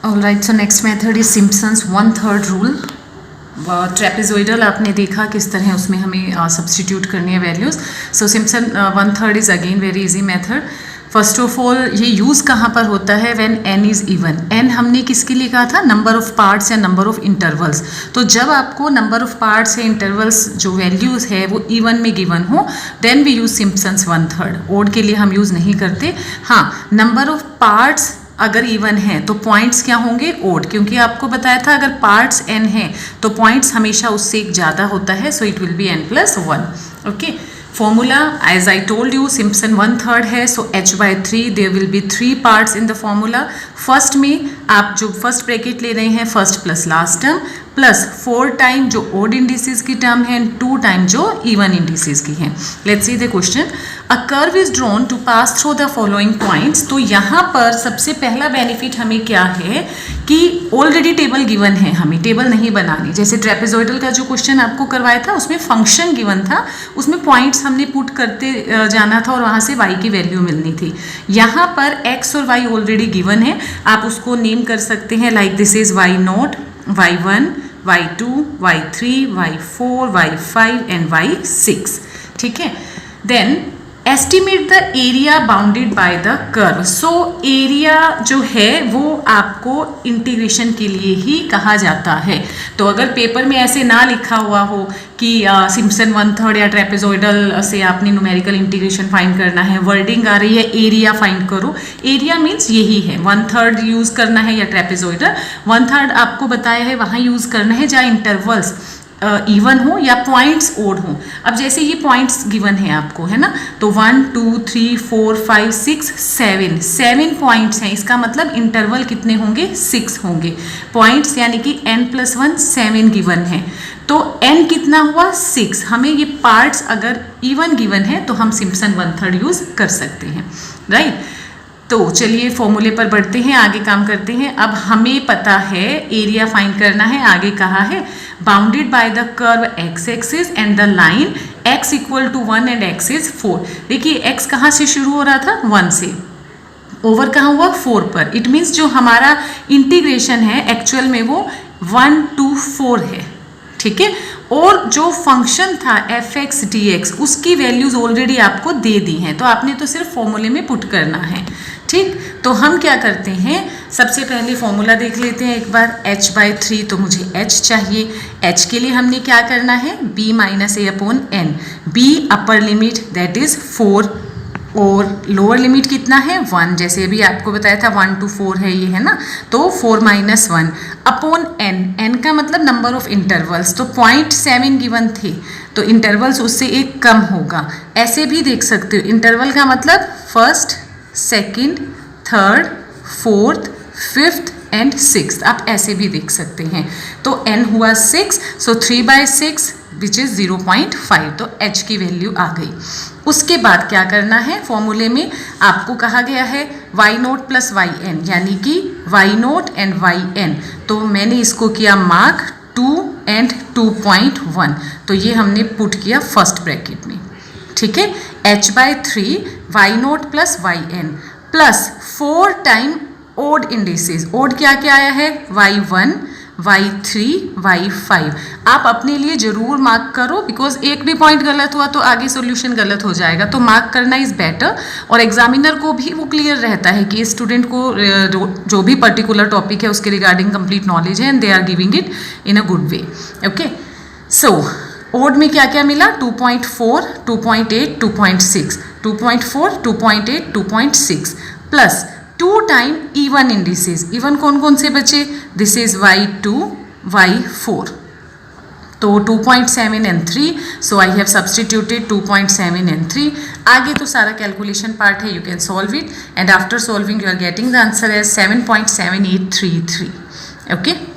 Alright, so next method is Simpson's 1/3 rule. Trapezoidal आपने देखा किस तरह उसमें हमें सब्सटीट्यूट करनी है values. So Simpson 1/3 is again very easy method. First of all ये यूज़ कहाँ पर होता है? When n is even. n हमने किसके लिए कहा था? नंबर ऑफ पार्ट्स या नंबर ऑफ इंटरवल्स। तो जब आपको नंबर ऑफ पार्ट्स या इंटरवल्स जो वैल्यूज़ है वो इवन में गिवन हो, then we use Simpson's 1/3। Odd के लिए हम यूज़ नहीं करते। हाँ, नंबर ऑफ पार्ट्स अगर इवन है तो पॉइंट्स क्या होंगे? ओड, क्योंकि आपको बताया था अगर पार्ट्स n हैं तो पॉइंट्स हमेशा उससे एक ज़्यादा होता है, so it will be n+1। Okay, formula as I told you Simpson 1/3 है, so h/3 there will be 3 parts in the formula. First में आप जो फर्स्ट ब्रैकेट ले रहे हैं first plus last term plus 4 time जो ओड इंडिसेस की term है एंड 2 टाइम जो इवन इंडिसेस की हैं। Let's see the question. A curve is drawn to pass through the following points. तो यहाँ पर सबसे पहला बेनिफिट हमें क्या है कि ऑलरेडी टेबल गिवन है, हमें टेबल नहीं बनानी। जैसे ट्रेपेजोइडल का जो क्वेश्चन आपको करवाया था उसमें फंक्शन गिवन था, उसमें पॉइंट्स हमने पुट करते जाना था और वहाँ से y की वैल्यू मिलनी थी। यहाँ पर x और y ऑलरेडी गिवन है, आप उसको नेम कर सकते हैं like this is y0, y1, y2, y3, y4, y5 and y6। ठीक है, then estimate the area bounded by the curve. So area जो है वो आपको इंटीग्रेशन के लिए ही कहा जाता है। तो अगर पेपर में ऐसे ना लिखा हुआ हो कि सिम्पसन 1/3 या ट्रेपेजोइडल से आपने न्यूमेरिकल इंटीग्रेशन फाइंड करना है, वर्डिंग आ रही है एरिया फाइंड करो, एरिया मीन्स यही है 1/3 यूज़ करना है या ट्रेपेजोइडल 1/3 आपको बताया है वहाँ यूज़ करना है जहाँ इंटरवल्स इवन हो या पॉइंट्स ओड हो। अब जैसे ये पॉइंट्स गिवन है आपको, है ना, तो 1 2 3 4 5 6 7 पॉइंट्स हैं, इसका मतलब इंटरवल कितने होंगे? 6 होंगे पॉइंट्स, यानी कि n+1 7 गिवन है। तो n कितना हुआ? 6। हमें ये पार्ट्स अगर इवन गिवन है तो हम सिम्पसन 1/3 यूज़ कर सकते हैं, राइट। तो चलिए फॉर्मूले पर बढ़ते हैं, आगे काम करते हैं। अब हमें पता है एरिया फाइंड करना है। आगे कहा है bounded by the curve x axis and the line x = 1 and x is 4। देखिए x कहाँ से शुरू हो रहा था? 1 से, ओवर कहाँ हुआ? 4 पर। इट मीन्स जो हमारा इंटीग्रेशन है एक्चुअल में वो 1 to 4 है, ठीक है। और जो फंक्शन था f(x) dx उसकी वैल्यूज ऑलरेडी आपको दे दी हैं, तो आपने तो सिर्फ फॉर्मूले में पुट करना है, ठीक। तो हम क्या करते हैं, सबसे पहले फॉर्मूला देख लेते हैं एक बार। h/3 तो मुझे h चाहिए। h के लिए हमने क्या करना है? b - a/n। b upper limit that is 4 और लोअर लिमिट कितना है? 1। जैसे अभी आपको बताया था 1 to 4 है ये, है ना, तो 4 - 1 अपॉन n। n का मतलब नंबर ऑफ इंटरवल्स, तो 0.7 गिवन थे तो इंटरवल्स उससे एक कम होगा। ऐसे भी देख सकते हो, इंटरवल का मतलब first, second, third, fourth, fifth and sixth, आप ऐसे भी देख सकते हैं। तो n हुआ 6, सो 3/6 विच इज़ 0.5, तो h की वैल्यू आ गई। उसके बाद क्या करना है? फॉर्मूले में आपको कहा गया है y0 + yn, यानी कि y0 एंड yn। तो मैंने इसको किया मार्क 2 एंड 2.1, तो ये हमने पुट किया फर्स्ट ब्रैकेट में, ठीक है। h/3 y0 + yn plus 4 time odd indices. Odd क्या क्या आया है? y1, y3, y5। आप अपने लिए ज़रूर मार्क करो, बिकॉज एक भी पॉइंट गलत हुआ तो आगे सॉल्यूशन गलत हो जाएगा, तो मार्क करना इज़ बेटर। और एग्जामिनर को भी वो क्लियर रहता है कि स्टूडेंट को जो भी पर्टिकुलर टॉपिक है उसके रिगार्डिंग कंप्लीट नॉलेज है and they are giving it in a good way. Okay, so odd में क्या क्या मिला? 2.4, 2.8, 2.6, 2.4, 2.8, 2.6 plus 2 time even indices. Even कौन कौन से बचे? दिस इज y2, y4, तो 2.7 and 3, so I have substituted 2.7 and 3। आगे तो सारा कैलकुलेशन पार्ट है, you can solve it and after solving you are getting the answer as 7.7833। Okay.